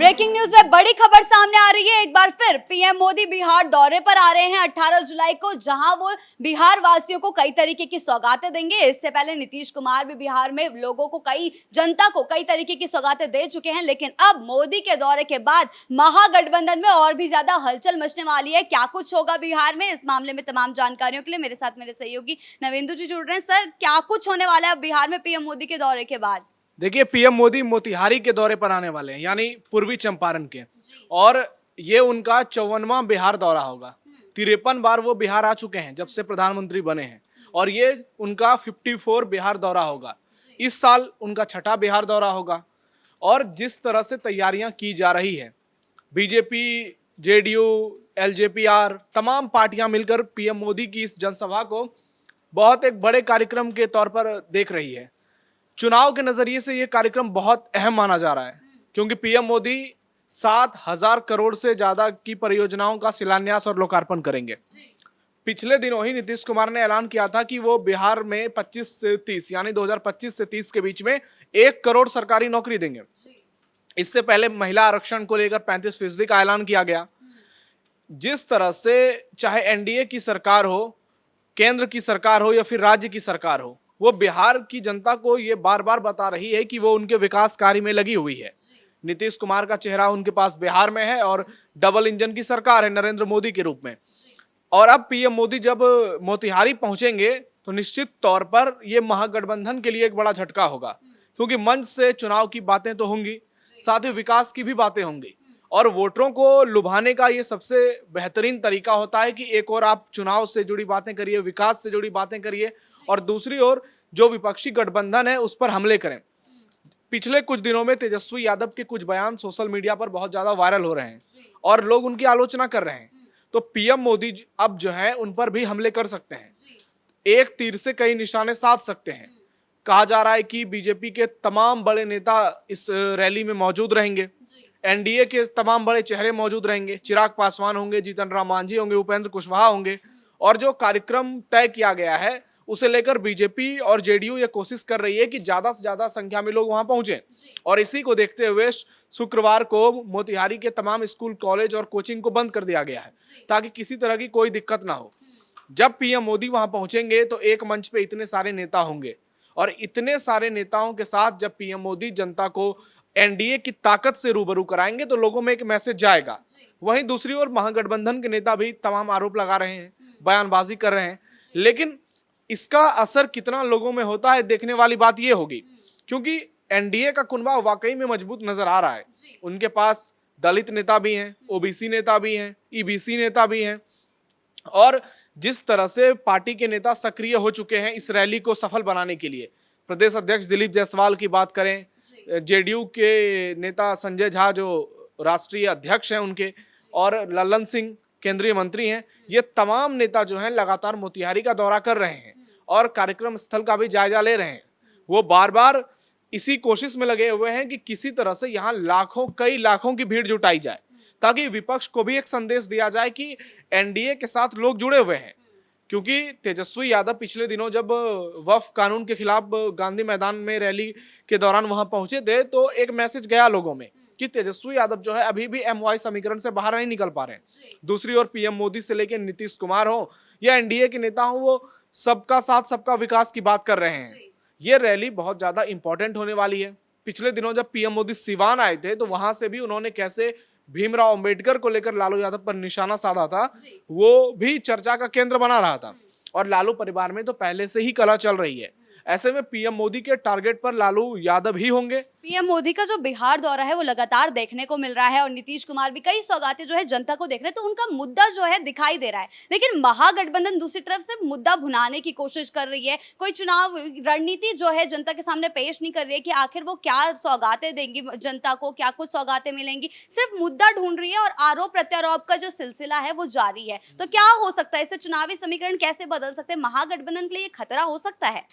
Breaking news में बड़ी खबर सामने आ रही है। एक बार फिर पीएम मोदी बिहार दौरे पर आ रहे हैं 18 जुलाई को, जहां वो बिहार वासियों को कई तरीके की सौगातें देंगे। इससे पहले नीतीश कुमार भी बिहार में लोगों को जनता को कई तरीके की सौगातें दे चुके हैं, लेकिन अब मोदी के दौरे के बाद महागठबंधन में और भी ज्यादा हलचल मचने वाली है। क्या कुछ होगा बिहार में, इस मामले में तमाम जानकारियों के लिए मेरे साथ मेरे सहयोगी नवेंदु जी जुड़ रहे हैं। सर, क्या कुछ होने वाला है बिहार में पीएम मोदी के दौरे के बाद? देखिए, पीएम मोदी मोतिहारी के दौरे पर आने वाले हैं, यानी पूर्वी चंपारण के, और ये उनका 54वां बिहार दौरा होगा। 53 बार वो बिहार आ चुके हैं जब से प्रधानमंत्री बने हैं, और ये उनका 54 बिहार दौरा होगा। इस साल उनका 6ठा बिहार दौरा होगा। और जिस तरह से तैयारियां की जा रही है, बीजेपी, जेडीयू, एलजेपीआर, तमाम पार्टियां मिलकर पीएम मोदी की इस जनसभा को बहुत एक बड़े कार्यक्रम के तौर पर देख रही है। चुनाव के नजरिए से ये कार्यक्रम बहुत अहम माना जा रहा है, क्योंकि पीएम मोदी 7,000 करोड़ से ज्यादा की परियोजनाओं का शिलान्यास और लोकार्पण करेंगे। पिछले दिनों ही नीतीश कुमार ने ऐलान किया था कि वो बिहार में 25 से 30 यानी 2025 से 30 के बीच में 1 करोड़ सरकारी नौकरी देंगे। इससे पहले महिला आरक्षण को लेकर 35% का ऐलान किया गया। जिस तरह से चाहे एनडीए की सरकार हो, केंद्र की सरकार हो या फिर राज्य की सरकार हो, वो बिहार की जनता को ये बार बार बता रही है कि वो उनके विकास कार्य में लगी हुई है। नीतीश कुमार का चेहरा उनके पास बिहार में है और डबल इंजन की सरकार है नरेंद्र मोदी के रूप में। और अब पीएम मोदी जब मोतिहारी पहुंचेंगे तो निश्चित तौर पर ये महागठबंधन के लिए एक बड़ा झटका होगा, क्योंकि मंच से चुनाव की बातें तो होंगी, साथ ही विकास की भी बातें होंगी। और वोटरों को लुभाने का ये सबसे बेहतरीन तरीका होता है कि एक और आप चुनाव से जुड़ी बातें करिए, विकास से जुड़ी बातें करिए, और दूसरी ओर जो विपक्षी गठबंधन है उस पर हमले करें। पिछले कुछ दिनों में तेजस्वी यादव के कुछ बयान सोशल मीडिया पर बहुत ज्यादा वायरल हो रहे हैं और लोग उनकी आलोचना कर रहे हैं। तो पीएम मोदी अब जो है उन पर भी हमले कर सकते हैं, एक तीर से कई निशाने साध सकते हैं। कहा जा रहा है कि बीजेपी के तमाम बड़े नेता इस रैली में मौजूद रहेंगे, एनडीए के तमाम बड़े चेहरे मौजूद रहेंगे, चिराग पासवान होंगे, जीतन राम मांझी होंगे, उपेंद्र कुशवाहा होंगे। और जो कार्यक्रम तय किया गया है उसे लेकर बीजेपी और जेडीयू ये कोशिश कर रही है कि ज्यादा से ज्यादा संख्या में लोग वहां पहुंचे, और इसी को देखते हुए शुक्रवार को मोतिहारी के तमाम स्कूल, कॉलेज और कोचिंग को बंद कर दिया गया है, ताकि किसी तरह की कोई दिक्कत ना हो। जब पीएम मोदी वहां पहुंचेंगे तो एक मंच पे इतने सारे नेता होंगे, और इतने सारे नेताओं के साथ जब पीएम मोदी जनता को एनडीए की ताकत से रूबरू कराएंगे तो लोगों में एक मैसेज जाएगा। वहीं दूसरी ओर महागठबंधन के नेता भी तमाम आरोप लगा रहे हैं, बयानबाजी कर रहे हैं, लेकिन इसका असर कितना लोगों में होता है देखने वाली बात यह होगी, क्योंकि एनडीए का कुनबा वाकई में मजबूत नजर आ रहा है। उनके पास दलित नेता भी हैं, ओबीसी नेता भी हैं, ईबीसी नेता भी हैं, और जिस तरह से पार्टी के नेता सक्रिय हो चुके हैं इस रैली को सफल बनाने के लिए, प्रदेश अध्यक्ष दिलीप जायसवाल की बात करें, जेडीयू के नेता संजय झा जो राष्ट्रीय अध्यक्ष हैं उनके, और ललन सिंह केंद्रीय मंत्री हैं, ये तमाम नेता जो हैं लगातार मोतिहारी का दौरा कर रहे हैं और कार्यक्रम स्थल का भी जायजा ले रहे हैं। वो बार बार इसी कोशिश में लगे हुए हैं कि किसी तरह से यहाँ कई लाखों की भीड़ जुटाई जाए, ताकि विपक्ष को भी एक संदेश दिया जाए कि एनडीए के साथ लोग जुड़े हुए हैं। क्योंकि तेजस्वी यादव पिछले दिनों जब वक्फ कानून के खिलाफ गांधी मैदान में रैली के दौरान वहां पहुंचे थे, तो एक मैसेज गया लोगों में कि तेजस्वी यादव जो है अभी भी एमवाई समीकरण से बाहर नहीं निकल पा रहे हैं। दूसरी ओर पीएम मोदी से लेकर नीतीश कुमार हो या एनडीए के नेता हो, वो सबका साथ सबका विकास की बात कर रहे हैं। ये रैली बहुत ज्यादा इंपॉर्टेंट होने वाली है। पिछले दिनों जब पीएम मोदी सिवान आए थे तो वहां से भी उन्होंने कैसे भीमराव अंबेडकर को लेकर लालू यादव पर निशाना साधा था, वो भी चर्चा का केंद्र बना रहा था। और लालू परिवार में तो पहले से ही कलह चल रही है। ऐसे में पीएम मोदी के टारगेट पर लालू यादव ही होंगे। पीएम मोदी का जो बिहार दौरा है वो लगातार देखने को मिल रहा है, और नीतीश कुमार भी कई सौगातें जो है जनता को देख रहे हैं, तो उनका मुद्दा जो है दिखाई दे रहा है। लेकिन महागठबंधन दूसरी तरफ से मुद्दा भुनाने की कोशिश कर रही है, कोई चुनाव रणनीति जो है जनता के सामने पेश नहीं कर रही है कि आखिर वो क्या सौगातें देंगी जनता को, क्या कुछ सौगातें मिलेंगी, सिर्फ मुद्दा ढूंढ रही है, और आरोप प्रत्यारोप का जो सिलसिला है वो जारी है। तो क्या हो सकता है, इससे चुनावी समीकरण कैसे बदल सकते हैं? महागठबंधन के लिए खतरा हो सकता है?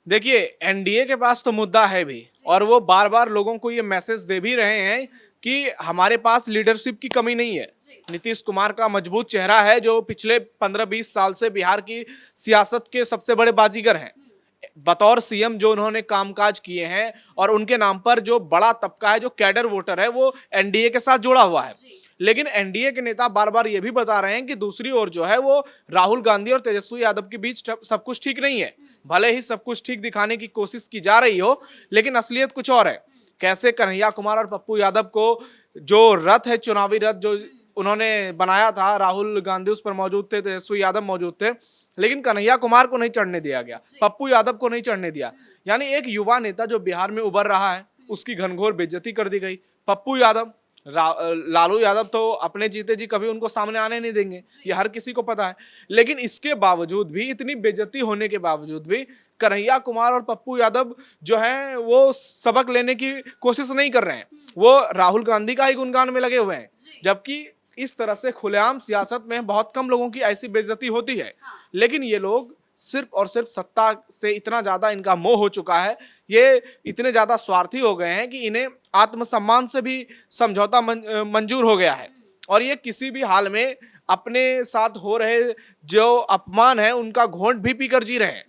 देखिए, एनडीए के पास तो मुद्दा है भी, और वो बार बार लोगों को ये मैसेज दे भी रहे हैं कि हमारे पास लीडरशिप की कमी नहीं है। नीतीश कुमार का मजबूत चेहरा है, जो पिछले 15-20 साल से बिहार की सियासत के सबसे बड़े बाजीगर हैं। बतौर सीएम जो उन्होंने कामकाज किए हैं और उनके नाम पर जो बड़ा तबका है, जो कैडर वोटर है, वो एनडीए के साथ जुड़ा हुआ है। लेकिन एनडीए के नेता बार बार ये भी बता रहे हैं कि दूसरी ओर जो है वो राहुल गांधी और तेजस्वी यादव के बीच सब कुछ ठीक नहीं है। भले ही सब कुछ ठीक दिखाने की कोशिश की जा रही हो, लेकिन असलियत कुछ और है। कैसे कन्हैया कुमार और पप्पू यादव को जो रथ है, चुनावी रथ जो उन्होंने बनाया था, राहुल गांधी उस पर मौजूद थे, तेजस्वी यादव मौजूद थे, लेकिन कन्हैया कुमार को नहीं चढ़ने दिया गया, पप्पू यादव को नहीं चढ़ने दिया। यानी एक युवा नेता जो बिहार में उभर रहा है, उसकी घनघोर बेइज्जती कर दी गई। पप्पू यादव, लालू यादव तो अपने जीते जी कभी उनको सामने आने नहीं देंगे, ये हर किसी को पता है। लेकिन इसके बावजूद भी, इतनी बेइज्जती होने के बावजूद भी कन्हैया कुमार और पप्पू यादव जो हैं वो सबक लेने की कोशिश नहीं कर रहे हैं। वो राहुल गांधी का ही गुणगान में लगे हुए हैं, जबकि इस तरह से खुलेआम सियासत में बहुत कम लोगों की ऐसी बेइज्जती होती है। लेकिन ये लोग सिर्फ और सिर्फ सत्ता से इतना ज्यादा इनका मोह हो चुका है, ये इतने ज्यादा स्वार्थी हो गए हैं कि इन्हें आत्मसम्मान से भी समझौता मंजूर हो गया है, और ये किसी भी हाल में अपने साथ हो रहे जो अपमान है उनका घोंट भी पीकर जी रहे हैं।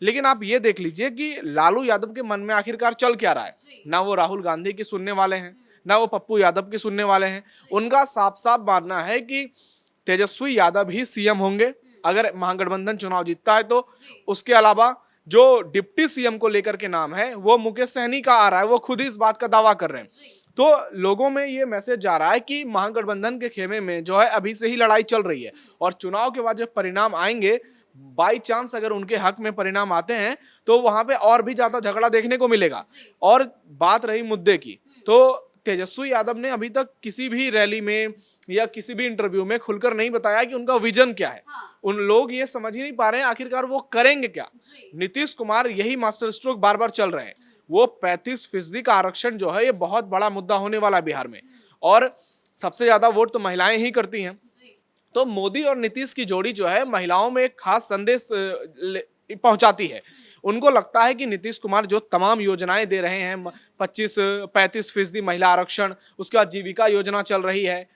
लेकिन आप ये देख लीजिए कि लालू यादव के मन में आखिरकार चल क्या रहा है। ना वो राहुल गांधी की सुनने वाले हैं, ना वो पप्पू यादव की सुनने वाले हैं। उनका साफ साफ मानना है कि तेजस्वी यादव ही सीएम होंगे अगर महागठबंधन चुनाव जीतता है तो। उसके अलावा जो डिप्टी सीएम को लेकर के नाम है वो मुकेश सहनी का आ रहा है, वो खुद ही इस बात का दावा कर रहे हैं। तो लोगों में ये मैसेज जा रहा है कि महागठबंधन के खेमे में जो है अभी से ही लड़ाई चल रही है, और चुनाव के बाद जब परिणाम आएंगे, बाई चांस अगर उनके हक में परिणाम आते हैं तो वहां पे और भी ज्यादा झगड़ा देखने को मिलेगा। और बात रही मुद्दे की, तो तेजस्वी यादव ने अभी तक किसी भी रैली में या किसी भी इंटरव्यू में खुलकर नहीं बताया कि उनका विजन क्या है। उन लोग ये समझ ही नहीं पा रहे हैं आखिरकार वो करेंगे क्या। नीतीश कुमार यही मास्टर स्ट्रोक बार बार चल रहे हैं। वो 35% का आरक्षण जो है ये बहुत बड़ा मुद्दा होने वाला है बिहार में, और सबसे ज्यादा वोट तो महिलाएं ही करती हैं। तो मोदी और नीतीश की जोड़ी जो है महिलाओं में एक खास संदेश पहुंचाती है। उनको लगता है कि नीतीश कुमार जो तमाम योजनाएं दे रहे हैं, 25-35% महिला आरक्षण, उसके बाद जीविका योजना चल रही है,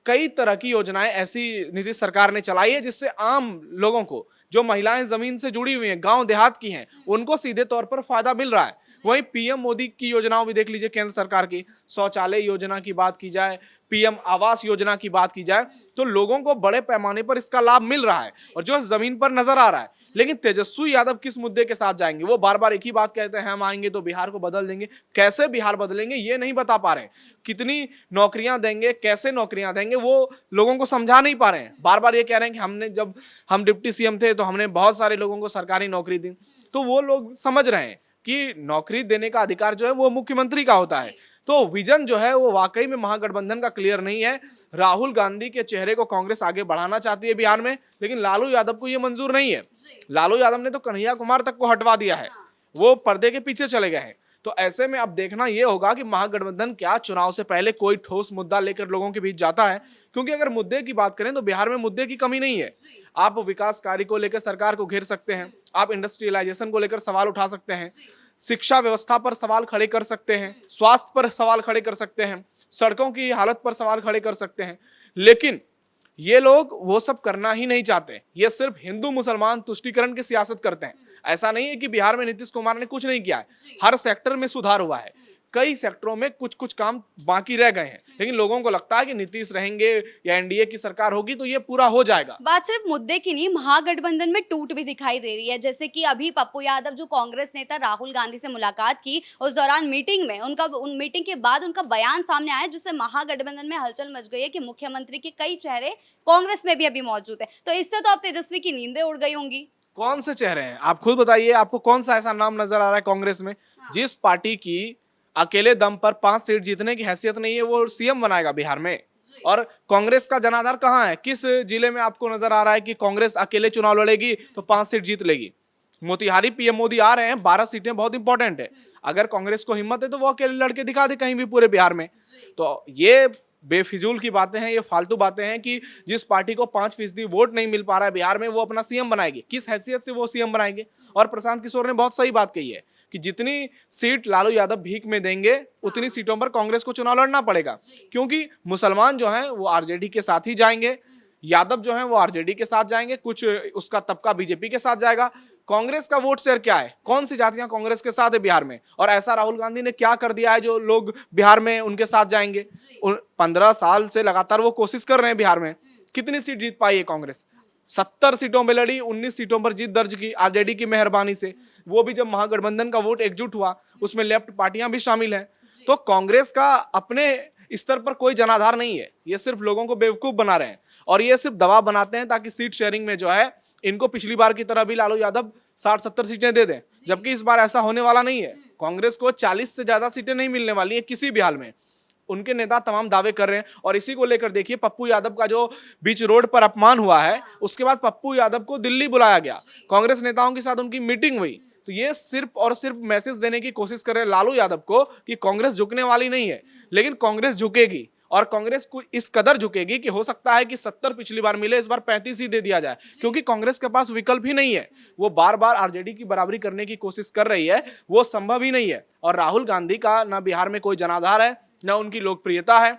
कई तरह की योजनाएं ऐसी नीतीश सरकार ने चलाई है जिससे आम लोगों को, जो महिलाएं जमीन से जुड़ी हुई हैं, गांव देहात की हैं, उनको सीधे तौर पर फायदा मिल रहा है। वहीं पीएम मोदी की योजनाओं भी देख लीजिए, केंद्र सरकार की शौचालय योजना की बात की जाए, पीएम आवास योजना की बात की जाए, तो लोगों को बड़े पैमाने पर इसका लाभ मिल रहा है और जो जमीन पर नजर आ रहा है। लेकिन तेजस्वी यादव किस मुद्दे के साथ जाएंगे? वो बार बार एक ही बात कहते हैं, हम आएंगे तो बिहार को बदल देंगे। कैसे बिहार बदलेंगे ये नहीं बता पा रहे हैं। कितनी नौकरियां देंगे, कैसे नौकरियां देंगे, वो लोगों को समझा नहीं पा रहे हैं। बार बार ये कह रहे हैं कि जब हम डिप्टी सीएम थे तो हमने बहुत सारे लोगों को सरकारी नौकरी दी। तो वो लोग समझ रहे हैं कि नौकरी देने का अधिकार जो है वो मुख्यमंत्री का होता है। तो विजन जो है वो वाकई में महागठबंधन का क्लियर नहीं है। राहुल गांधी के चेहरे को कांग्रेस आगे बढ़ाना चाहती है बिहार में, लेकिन लालू यादव को ये मंजूर नहीं है। लालू यादव ने तो कन्हैया कुमार तक को हटवा दिया है, वो पर्दे के पीछे चले गए हैं। तो ऐसे में अब देखना ये होगा कि महागठबंधन क्या चुनाव से पहले कोई ठोस मुद्दा लेकर लोगों के बीच जाता है। क्योंकि अगर मुद्दे की बात करें तो बिहार में मुद्दे की कमी नहीं है। आप विकास कार्य को लेकर सरकार को घेर सकते हैं, आप इंडस्ट्रियलाइजेशन को लेकर सवाल उठा सकते हैं, शिक्षा व्यवस्था पर सवाल खड़े कर सकते हैं, स्वास्थ्य पर सवाल खड़े कर सकते हैं, सड़कों की हालत पर सवाल खड़े कर सकते हैं। लेकिन ये लोग वो सब करना ही नहीं चाहते। ये सिर्फ हिंदू मुसलमान तुष्टीकरण की सियासत करते हैं। ऐसा नहीं है कि बिहार में नीतीश कुमार ने कुछ नहीं किया है, हर सेक्टर में सुधार हुआ है। कई सेक्टरों में कुछ कुछ काम बाकी रह गए हैं, लेकिन लोगों को लगता है कि नीतीश रहेंगे या एनडीए की सरकार होगी तो ये पूरा हो जाएगा। बात सिर्फ मुद्दे की नहीं, महागठबंधन में टूट भी दिखाई दे रही है। जैसे कि अभी पप्पू यादव जो कांग्रेस नेता राहुल गांधी से मुलाकात की, उस दौरान मीटिंग में उन मीटिंग के बाद उनका बयान सामने आया जिससे महागठबंधन में हलचल मच गई है कि मुख्यमंत्री के कई चेहरे कांग्रेस में भी अभी मौजूद है। तो इससे तो अब तेजस्वी की नींदें उड़ गई होंगी। कौन से चेहरे हैं आप खुद बताइए, आपको कौन सा ऐसा नाम नजर आ रहा है कांग्रेस में जिस पार्टी की अकेले दम पर 5 सीट जीतने की हैसियत नहीं है, वो सीएम बनाएगा बिहार में? और कांग्रेस का जनाधार कहाँ है? किस जिले में आपको नजर आ रहा है कि कांग्रेस अकेले चुनाव लड़ेगी तो 5 सीट जीत लेगी? मोतिहारी पीएम मोदी आ रहे हैं, 12 सीटें बहुत इंपॉर्टेंट है। अगर कांग्रेस को हिम्मत है तो वो अकेले लड़के दिखा दे कहीं भी पूरे बिहार में। तो ये बेफिजूल की बातें हैं, ये फालतू बातें हैं कि जिस पार्टी को 5% वोट नहीं मिल पा रहा है बिहार में, वो अपना सीएम बनाएगी। किस हैसियत से वो सीएम बनाएंगे? और प्रशांत किशोर ने बहुत सही बात कही है कि जितनी सीट लालू यादव भीख में देंगे उतनी सीटों पर कांग्रेस को चुनाव लड़ना पड़ेगा, क्योंकि मुसलमान जो हैं वो आरजेडी के साथ ही जाएंगे, यादव जो हैं वो आरजेडी के साथ जाएंगे, कुछ उसका तबका बीजेपी के साथ जाएगा। कांग्रेस का वोट शेयर क्या है, कौन सी जातियां कांग्रेस के साथ है बिहार में, और ऐसा राहुल गांधी ने क्या कर दिया है जो लोग बिहार में उनके साथ जाएंगे। 15 साल से लगातार वो कोशिश कर रहे हैं बिहार में। कितनी सीट जीत पाई है कांग्रेस? 70 सीटों में लड़ी, 19 सीटों पर जीत दर्ज की आरजेडी की मेहरबानी से। वो भी जब महागठबंधन का वोट एकजुट हुआ, उसमें लेफ्ट पार्टियां भी शामिल हैं। तो कांग्रेस का अपने स्तर पर कोई जनाधार नहीं है, ये सिर्फ लोगों को बेवकूफ बना रहे हैं और ये सिर्फ दबाव बनाते हैं ताकि सीट शेयरिंग में जो है इनको पिछली बार की तरह भी लालू यादव 60-70 सीटें दे दें, जबकि इस बार ऐसा होने वाला नहीं है। कांग्रेस को 40 से ज्यादा सीटें नहीं मिलने वाली है किसी भी हाल में। उनके नेता तमाम दावे कर रहे हैं और इसी को लेकर देखिए पप्पू यादव का जो बीच रोड पर अपमान हुआ है, उसके बाद पप्पू यादव को दिल्ली बुलाया गया, कांग्रेस नेताओं के साथ उनकी मीटिंग हुई। तो ये सिर्फ और सिर्फ मैसेज देने की कोशिश कर रहे हैं लालू यादव को कि कांग्रेस झुकने वाली नहीं है, लेकिन कांग्रेस झुकेगी और कांग्रेस को इस कदर झुकेगी कि हो सकता है कि 70 पिछली बार मिले, इस बार 35 ही दे दिया जाए, क्योंकि कांग्रेस के पास विकल्प ही नहीं है। वो बार बार आरजेडी की बराबरी करने की कोशिश कर रही है, वो संभव ही नहीं है। और राहुल गांधी का ना बिहार में कोई जनाधार है, ना उनकी लोकप्रियता है।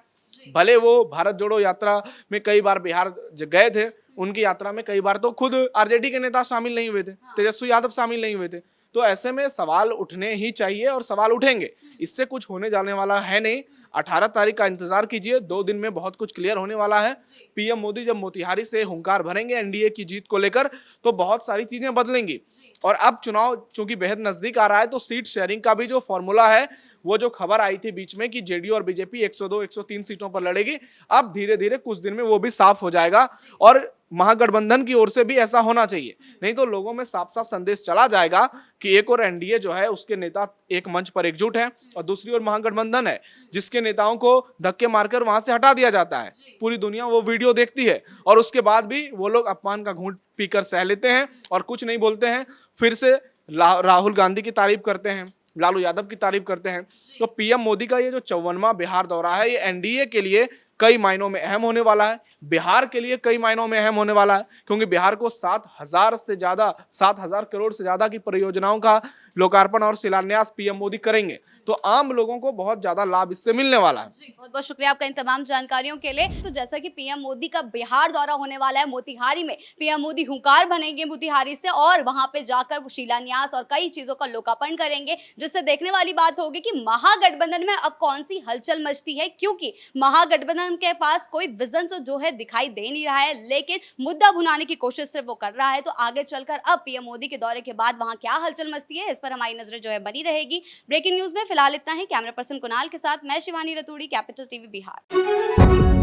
भले वो भारत जोड़ो यात्रा में कई बार बिहार गए थे, उनकी यात्रा में कई बार तो खुद आरजेडी के नेता शामिल नहीं हुए थे, तेजस्वी यादव शामिल नहीं हुए थे। तो ऐसे में सवाल उठने ही चाहिए और सवाल उठेंगे, इससे कुछ होने जाने वाला है नहीं। 18 तारीख का इंतजार कीजिए, 2 दिन में बहुत कुछ क्लियर होने वाला है। पीएम मोदी जब मोतिहारी से हुंकार भरेंगे एनडीए की जीत को लेकर, तो बहुत सारी चीजें बदलेंगी। और अब चुनाव चूंकि बेहद नजदीक आ रहा है, तो सीट शेयरिंग का भी जो फॉर्मूला है, वो जो खबर आई थी बीच में कि जेडीयू और बीजेपी 102-103 सीटों पर लड़ेगी, अब धीरे धीरे कुछ दिन में वो भी साफ हो जाएगा। और महागठबंधन की ओर से भी ऐसा होना चाहिए, नहीं तो लोगों में साफ साफ संदेश चला जाएगा कि एक और एनडीए जो है उसके नेता एक मंच पर एकजुट है और दूसरी ओर महागठबंधन है जिसके नेताओं को धक्के मारकर वहां से हटा दिया जाता है। पूरी दुनिया वो वीडियो देखती है और उसके बाद भी वो लोग अपमान का घूंट पीकर सह लेते हैं और कुछ नहीं बोलते हैं, फिर से राहुल गांधी की तारीफ करते हैं, लालू यादव की तारीफ करते हैं। तो पीएम मोदी का ये जो 54वां बिहार दौरा है, ये एनडीए के लिए कई मायनों में अहम होने वाला है, बिहार के लिए कई मायनों में अहम होने वाला है, क्योंकि बिहार को 7,000 करोड़ से ज्यादा की परियोजनाओं का लोकार्पण और शिलान्यास पीएम मोदी करेंगे। तो आम लोगों को बहुत ज्यादा लाभ इससे मिलने वाला है। बहुत बहुत शुक्रिया आपका इन तमाम जानकारियों के लिए। तो जैसा कि पीएम मोदी का बिहार दौरा होने वाला है, मोतिहारी में पीएम मोदी हुंकार बनेंगे मोतिहारी से और वहां पे जाकर शिलान्यास और कई चीजों का लोकार्पण करेंगे, जिससे देखने वाली बात होगी कि महागठबंधन में अब कौन सी हलचल मचती है, क्योंकि महागठबंधन के पास कोई विजन तो जो है दिखाई दे नहीं रहा है, लेकिन मुद्दा भुनाने की कोशिश सिर्फ वो कर रहा है। तो आगे चलकर अब पीएम मोदी के दौरे के बाद वहां क्या हलचल मचती है, इस पर हमारी नजरें जो है बनी रहेगी। ब्रेकिंग न्यूज में फिलहाल इतना ही। कैमरा पर्सन कुणाल के साथ मैं शिवानी रतूड़ी, कैपिटल टीवी बिहार।